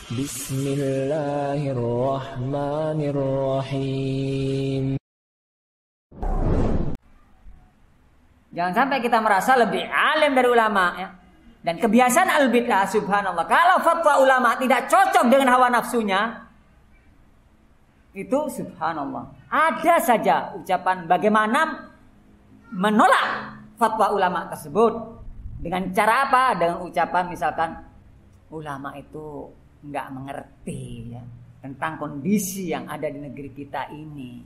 Bismillahirrahmanirrahim. Jangan sampai kita merasa lebih alim dari ulama ya. Dan kebiasaan al-bid'ah, subhanallah, kalau fatwa ulama tidak cocok dengan hawa nafsunya, itu subhanallah, ada saja ucapan bagaimana menolak fatwa ulama tersebut. Dengan cara apa? Dengan ucapan misalkan ulama itu nggak mengerti ya, tentang kondisi yang ada di negeri kita ini.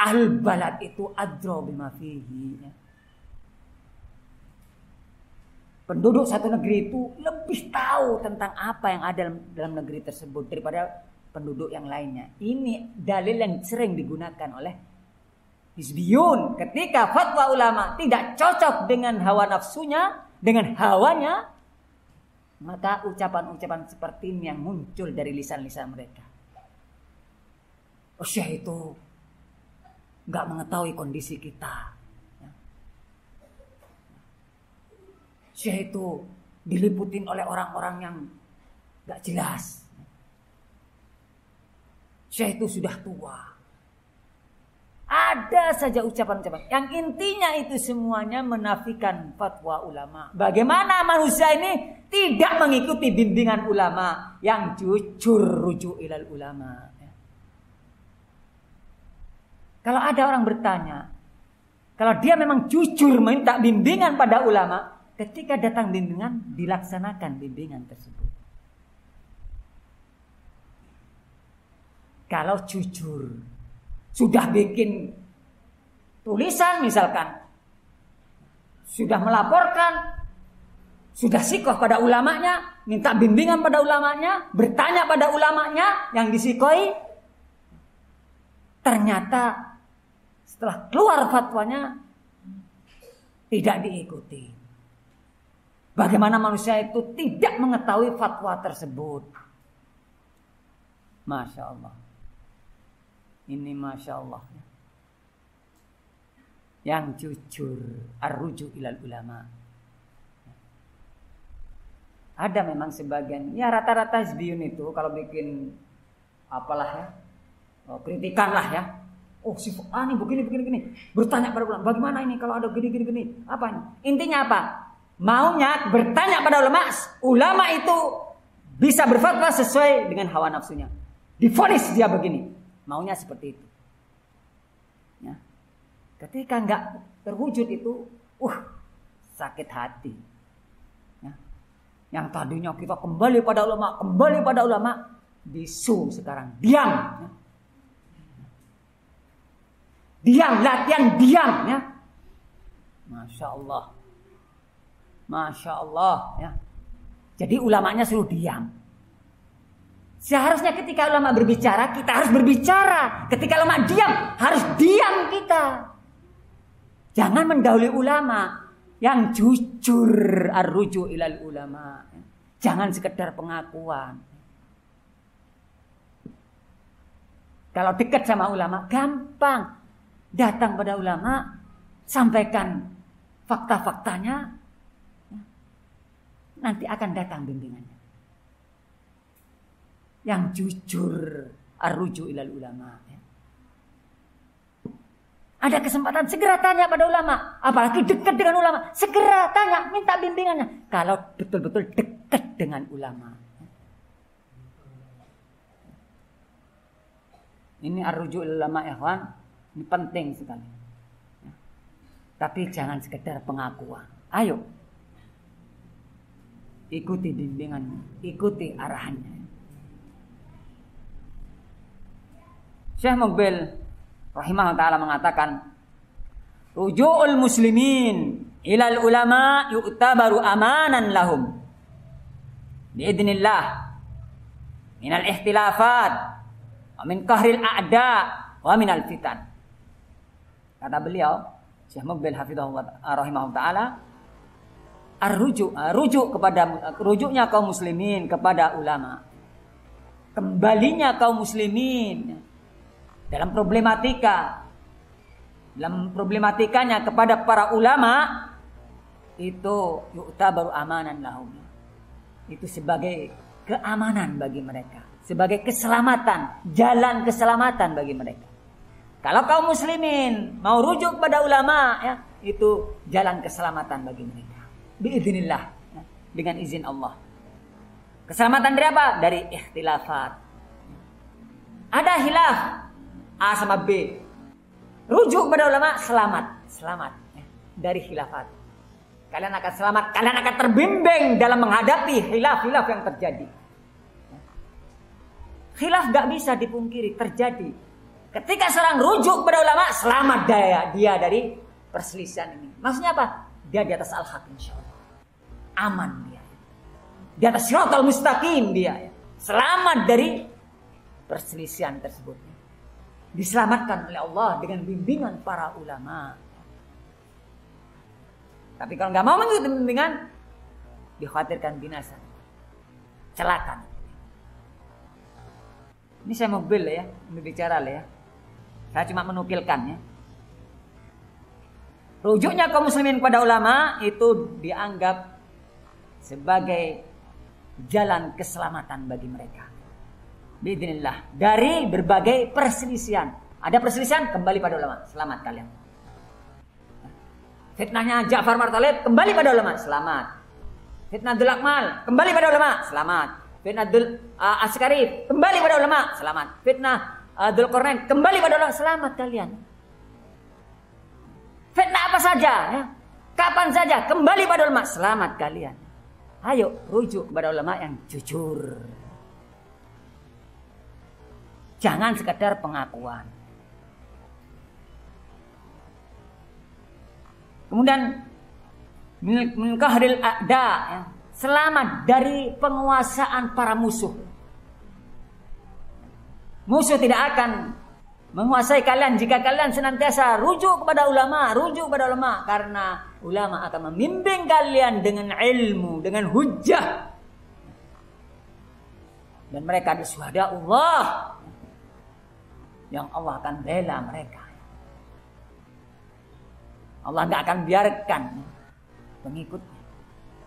Ahlul balad itu adra bima fihi ya. Penduduk satu negeri itu lebih tahu tentang apa yang ada dalam negeri tersebut daripada penduduk yang lainnya. Ini dalil yang sering digunakan oleh hizbiyun. Ketika fatwa ulama tidak cocok dengan hawa nafsunya, dengan hawanya, maka ucapan-ucapan seperti ini yang muncul dari lisan-lisan mereka. Oh, Syekh itu nggak mengetahui kondisi kita. Syekh itu diliputin oleh orang-orang yang gak jelas. Syekh itu sudah tua. Ada saja ucapan-ucapan yang intinya itu semuanya menafikan fatwa ulama. Bagaimana manusia ini tidak mengikuti bimbingan ulama yang jujur, rujuk ilal ulama. Kalau ada orang bertanya, kalau dia memang jujur minta bimbingan pada ulama, ketika datang bimbingan, dilaksanakan bimbingan tersebut. Kalau jujur, sudah bikin tulisan misalkan, sudah melaporkan, sudah sikoh pada ulamanya, minta bimbingan pada ulamanya, bertanya pada ulamanya yang disikoi, ternyata setelah keluar fatwanya tidak diikuti. Bagaimana manusia itu tidak mengetahui fatwa tersebut? Masya Allah. Ini Masya Allah. Yang jujur, ar-rujuk ilal ulama. Ada memang sebagian, ya rata-rata hizbiyun itu kalau bikin apalah ya, kritikan lah ya. Oh si ini begini. Bertanya pada ulama, bagaimana ini kalau ada gini. Apa ini? Intinya apa? Maunya bertanya pada ulama, ulama itu bisa berfatwa sesuai dengan hawa nafsunya. Divonis dia begini, maunya seperti itu. Ya. Ketika enggak terwujud itu, sakit hati. Ya. Yang tadinya kita kembali pada ulama, bisu sekarang diam. Ya. Diam, latihan diam. Ya. Masya Allah ya. Jadi ulamanya suruh diam. Seharusnya ketika ulama berbicara, kita harus berbicara. Ketika ulama diam, harus diam kita. Jangan mendahului ulama yang jujur, ar-rujuk ilal ulama. Jangan sekedar pengakuan. Kalau dekat sama ulama, gampang. Datang pada ulama, sampaikan fakta-faktanya, nanti akan datang bimbingannya. Yang jujur, ar-rujuk ilal ulama. Ada kesempatan segera tanya pada ulama, apalagi dekat dengan ulama, segera tanya, minta bimbingannya. Kalau betul-betul dekat dengan ulama. Ini ar-rujuk ilal ulama, ikhwan, ini penting sekali. Tapi jangan sekedar pengakuan. Ayo. Ikuti bimbingannya, ikuti arahannya. Syekh Muqbil rahimahullah ta'ala mengatakan, ruju'ul muslimin ilal ulama yu'tabaru amanan lahum biidnillah minal ihtilafat wa min qahril a'da wa minal fitan. Kata beliau, Syekh Muqbil hafizahullah rahimahullah ta'ala, rujuknya kaum muslimin kepada ulama, kembalinya kaum muslimin dalam problematikanya kepada para ulama, itu yu'tabaru amanan lahum, itu sebagai keamanan bagi mereka, sebagai keselamatan, jalan keselamatan bagi mereka. Kalau kaum muslimin mau rujuk pada ulama, ya, itu jalan keselamatan bagi mereka. Biiznillah, ya, dengan izin Allah. Keselamatan dari apa? Dari ikhtilafat. Ada hilaf A sama B. Rujuk pada ulama, selamat ya, dari khilafat. Kalian akan selamat, kalian akan terbimbing dalam menghadapi khilaf-khilaf yang terjadi. Khilaf gak bisa dipungkiri, terjadi. Ketika seorang rujuk pada ulama, selamat dia dari perselisihan ini. Maksudnya apa? Dia di atas al-haq insyaallah. Aman dia. Di atas siratal mustaqim dia. Selamat dari perselisihan tersebut. Diselamatkan oleh Allah dengan bimbingan para ulama. Tapi kalau nggak mau mengikuti bimbingan, dikhawatirkan binasa, celaka. Ini saya mobil ya, berbicara ya. Saya cuma menukilkan ya. Rujuknya kaum muslimin kepada ulama itu dianggap sebagai jalan keselamatan bagi mereka. Biidznillah, dari berbagai perselisihan. Ada perselisihan, kembali pada ulama, selamat kalian. Fitnahnya Ja'far Martalib, kembali pada ulama, selamat. Fitnah Abdul Akmal, kembali pada ulama, selamat. Fitnah Abdul Askari, kembali pada ulama, selamat. Fitnah Abdul Qarnain, kembali pada ulama, selamat kalian. Fitnah apa saja, ya, kapan saja, kembali pada ulama, selamat kalian. Ayo rujuk kepada ulama yang jujur. Jangan sekedar pengakuan. Kemudian min qahril a'da, ya, selamat dari penguasaan para musuh. Musuh tidak akan menguasai kalian jika kalian senantiasa rujuk kepada ulama, karena ulama akan membimbing kalian dengan ilmu, dengan hujjah. Dan mereka adalah syuhada Allah, yang Allah akan bela mereka. Allah nggak akan biarkan pengikutnya,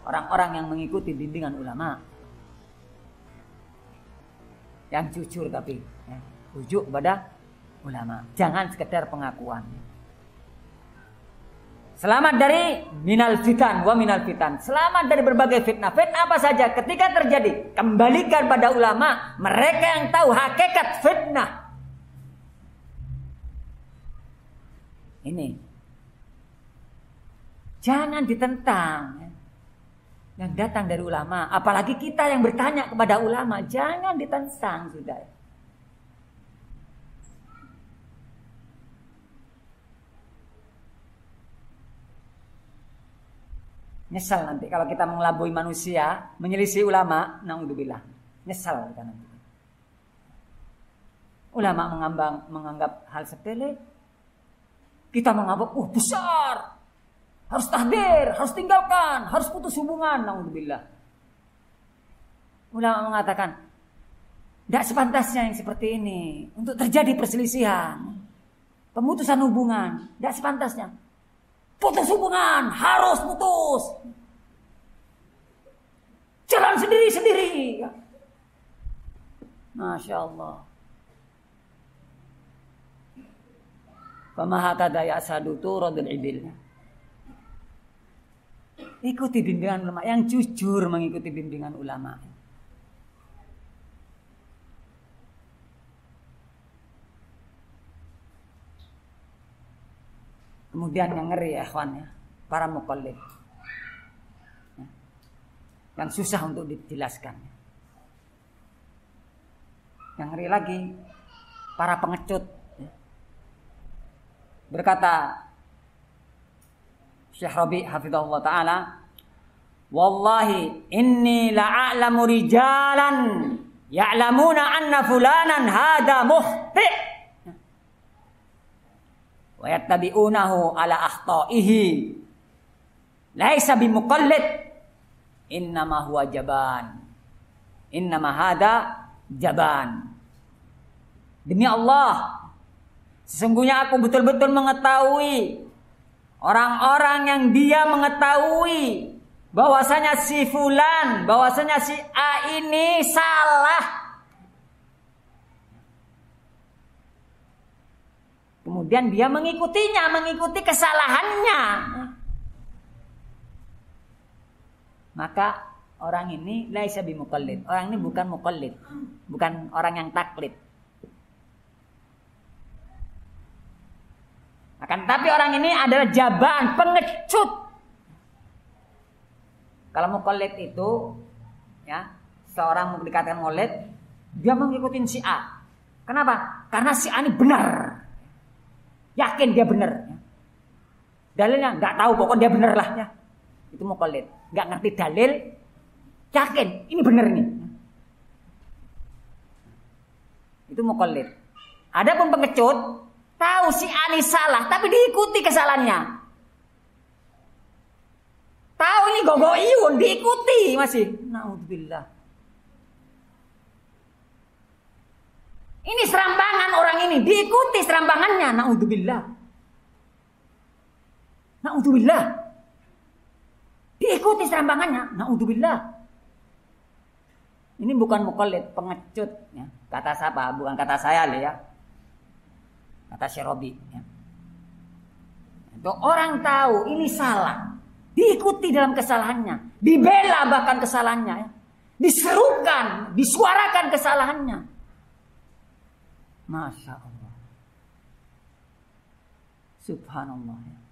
orang-orang yang mengikuti bimbingan ulama, yang jujur tapi ya, rujuk pada ulama, jangan sekedar pengakuan. Selamat dari minal fitan wa minal fitan, selamat dari berbagai fitnah. Fitnah apa saja ketika terjadi, kembalikan pada ulama, mereka yang tahu hakikat fitnah. Ini jangan ditentang yang datang dari ulama, apalagi kita yang bertanya kepada ulama, jangan ditentang sudah. Nyesal nanti kalau kita mengelabui manusia, menyelisih ulama, naudzubillah. Nyesal kita nanti. Ulama menganggap hal sepele, kita menganggap besar. Harus tahdir, harus tinggalkan, harus putus hubungan, naudzubillah. Ulama mengatakan, tidak sepantasnya yang seperti ini untuk terjadi perselisihan, pemutusan hubungan, tidak sepantasnya. Putus hubungan, harus putus. Jalan sendiri-sendiri. Masya Allah. Pemahakada ya'sadu turadul ibil. Ikuti bimbingan ulama, yang jujur mengikuti bimbingan ulama. Kemudian yang ngeri ya ikhwan ya, para muqallid. Yang susah untuk dijelaskan. Yang ngeri lagi, para pengecut. Berkata Syekh Rabi' hafizahullah ta'ala, wallahi inni la'a'lamu rijalan ya'lamuna anna fulanan hada mukhti' wa yattabi'unahu ala akhta'ihi laisa bimuqallid innama huwa jaban innama hada jaban. Demi Allah, sesungguhnya aku betul-betul mengetahui orang-orang yang dia mengetahui bahwasanya si fulan, bahwasanya si A ini salah. Kemudian dia mengikutinya, mengikuti kesalahannya. Maka orang ini laisa bimuqallid. Orang ini bukan muqallid, bukan orang yang taklid. Akan tapi orang ini adalah jabaan, pengecut. Kalau muqallid itu ya, seorang dikatakan muqallid, dia mengikuti si A. Kenapa? Karena si A ini benar. Yakin dia benar. Dalilnya nggak tahu, pokoknya dia benar lah ya. Itu muqallid. Nggak ngerti dalil, yakin ini benar nih. Itu muqallid. Adapun pengecut, tahu si A ini salah, tapi diikuti kesalahannya. Tahu ini gogoiyun, diikuti masih. Naudzubillah. Ini serambangan orang ini, diikuti serambangannya. Naudzubillah. Naudzubillah. Diikuti serambangannya. Naudzubillah. Ini bukan muqallid, pengecut ya. Kata siapa? Bukan kata saya ya. Kata Syekh ya. Itu orang tahu ini salah, diikuti dalam kesalahannya, dibela bahkan kesalahannya ya. Diserukan, disuarakan kesalahannya. Masya Allah. Subhanallah.